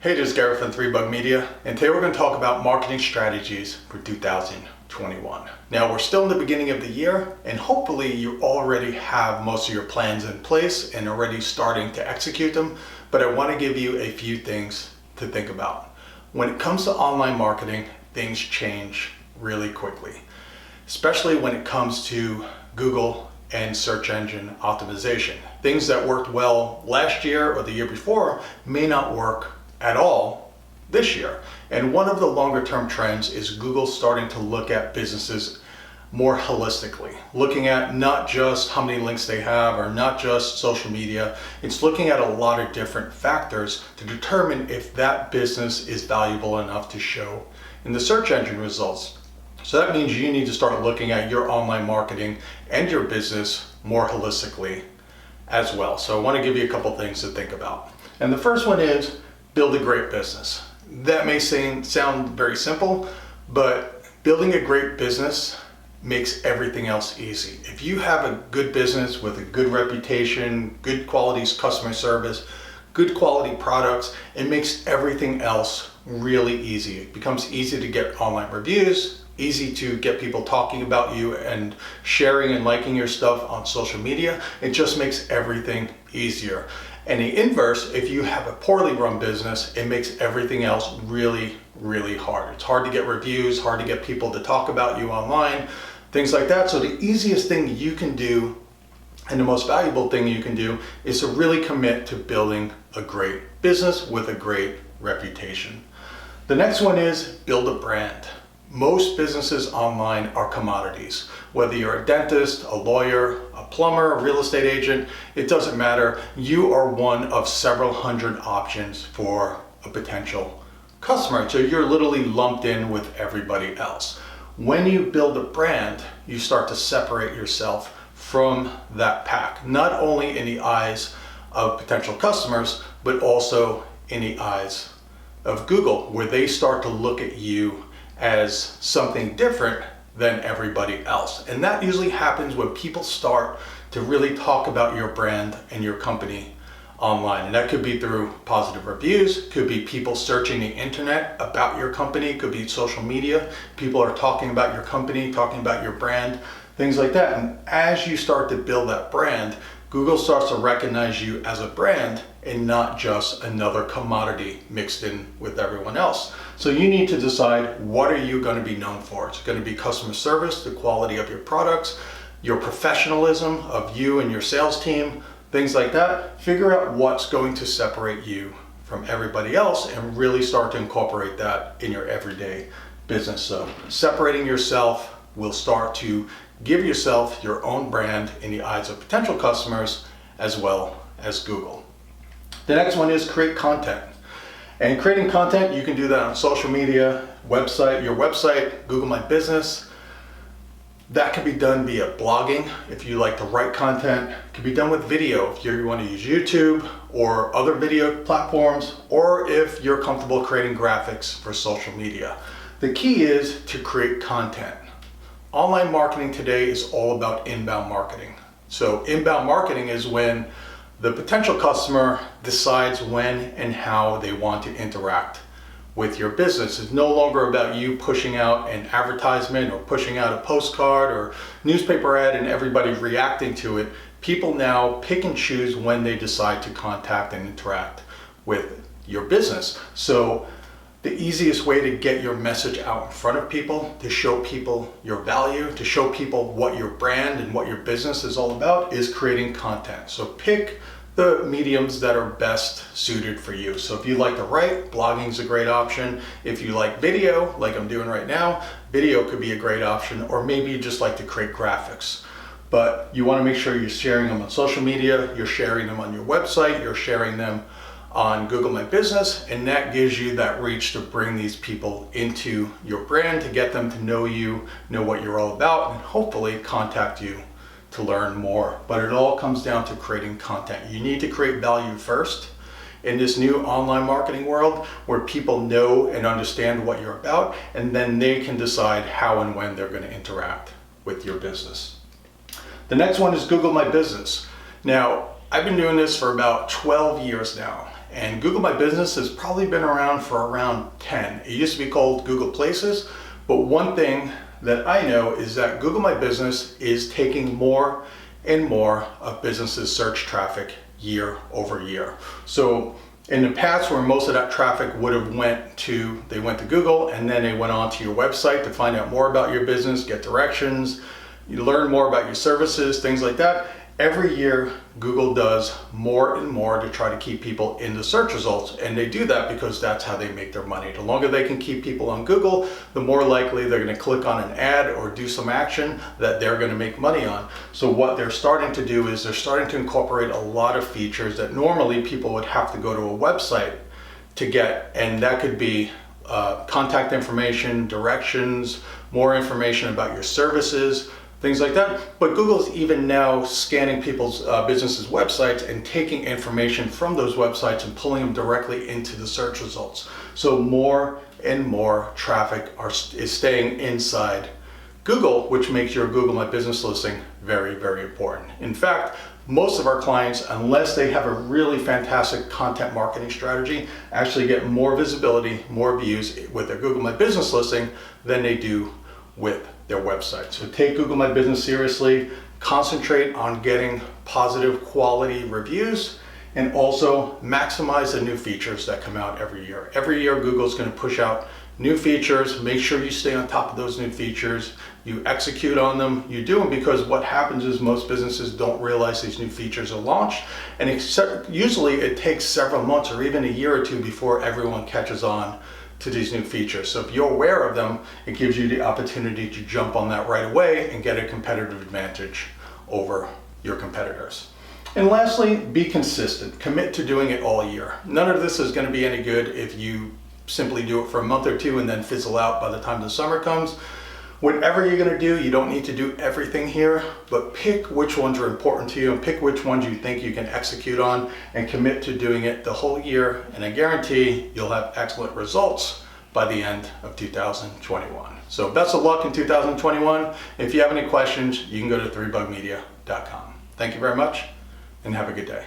Hey, this is Gareth from 3Bug Media, and today we're going to talk about marketing strategies for 2021. Now, we're still in the beginning of the year, and hopefully you already have most of your plans in place and already starting to execute them, but I want to give you a few things to think about. When it comes to online marketing, things change really quickly, especially when it comes to Google and search engine optimization. Things that worked well last year or the year before may not work at all this year. And one of the longer term trends is Google starting to look at businesses more holistically, looking at not just how many links they have or not just social media. It's looking at a lot of different factors to determine if that business is valuable enough to show in the search engine results. So that means you need to start looking at your online marketing and your business more holistically as well. So I want to give you a couple things to think about. And the first one is build a great business. That may sound very simple, but building a great business makes everything else easy. If you have a good business with a good reputation, good quality customer service, good quality products, it makes everything else really easy. It becomes easy to get online reviews, easy to get people talking about you and sharing and liking your stuff on social media. It just makes everything easier. And the inverse, if you have a poorly run business, it makes everything else really, really hard. It's hard to get reviews, hard to get people to talk about you online, things like that. So the easiest thing you can do and the most valuable thing you can do is to really commit to building a great business with a great reputation. The next one is build a brand. Most businesses online are commodities. Whether you're a dentist, a lawyer, a plumber, a real estate agent, it doesn't matter. You are one of several hundred options for a potential customer. So you're literally lumped in with everybody else. When you build a brand, you start to separate yourself from that pack, not only in the eyes of potential customers, but also in the eyes of Google, where they start to look at you as something different than everybody else. And that usually happens when people start to really talk about your brand and your company online. And that could be through positive reviews, could be people searching the internet about your company, could be social media. People are talking about your company, talking about your brand, things like that. And as you start to build that brand, Google starts to recognize you as a brand and not just another commodity mixed in with everyone else. So you need to decide, what are you going to be known for? It's going to be customer service, the quality of your products, your professionalism of you and your sales team, things like that. Figure out what's going to separate you from everybody else and really start to incorporate that in your everyday business. So separating yourself will start to give yourself your own brand in the eyes of potential customers as well as Google. The next one is create content. And creating content, you can do that on social media, your website, Google My Business. That can be done via blogging if you like to write content. It can be done with video if you want to use YouTube or other video platforms, or if you're comfortable creating graphics for social media. The key is to create content. Online marketing today is all about inbound marketing. So inbound marketing is when the potential customer decides when and how they want to interact with your business. It's no longer about you pushing out an advertisement or pushing out a postcard or newspaper ad and everybody reacting to it. People now pick and choose when they decide to contact and interact with your business. So the easiest way to get your message out in front of people, to show people your value, to show people what your brand and what your business is all about, is creating content. So pick the mediums that are best suited for you. So if you like to write, blogging is a great option. If you like video, like I'm doing right now, video could be a great option, or maybe you just like to create graphics. But you want to make sure you're sharing them on social media, you're sharing them on your website, you're sharing them on Google My Business, and that gives you that reach to bring these people into your brand, to get them to know you, know what you're all about, and hopefully contact you to learn more. But it all comes down to creating content. You need to create value first in this new online marketing world where people know and understand what you're about, and then they can decide how and when they're going to interact with your business. The next one is Google My Business. Now, I've been doing this for about 12 years now, and Google My Business has probably been around for around 10. It used to be called Google Places, but one thing that I know is that Google My Business is taking more and more of businesses' search traffic year over year. So in the past, where most of that traffic would have went to Google, and then they went on to your website to find out more about your business, get directions, you learn more about your services, things like that. Every year, Google does more and more to try to keep people in the search results, and they do that because that's how they make their money. The longer they can keep people on Google, the more likely they're going to click on an ad or do some action that they're going to make money on. So what they're starting to do is they're starting to incorporate a lot of features that normally people would have to go to a website to get, and that could be contact information, directions, more information about your services, things like that. But Google's even now scanning people's businesses' websites and taking information from those websites and pulling them directly into the search results. So more and more traffic is staying inside Google, which makes your Google My Business listing very, very important. In fact, most of our clients, unless they have a really fantastic content marketing strategy, actually get more visibility, more views with their Google My Business listing than they do with their website. So take Google My Business seriously, concentrate on getting positive quality reviews, and also maximize the new features that come out every year. Every year, Google's going to push out new features. Make sure you stay on top of those new features. You execute on them. You do them because what happens is most businesses don't realize these new features are launched, and usually it takes several months or even a year or two before everyone catches on to these new features. So if you're aware of them, it gives you the opportunity to jump on that right away and get a competitive advantage over your competitors. And lastly, be consistent. Commit to doing it all year. None of this is going to be any good if you simply do it for a month or two and then fizzle out by the time the summer comes. Whatever you're going to do, you don't need to do everything here, but pick which ones are important to you and pick which ones you think you can execute on and commit to doing it the whole year. And I guarantee you'll have excellent results by the end of 2021. So best of luck in 2021. If you have any questions, you can go to 3bugmedia.com. Thank you very much and have a good day.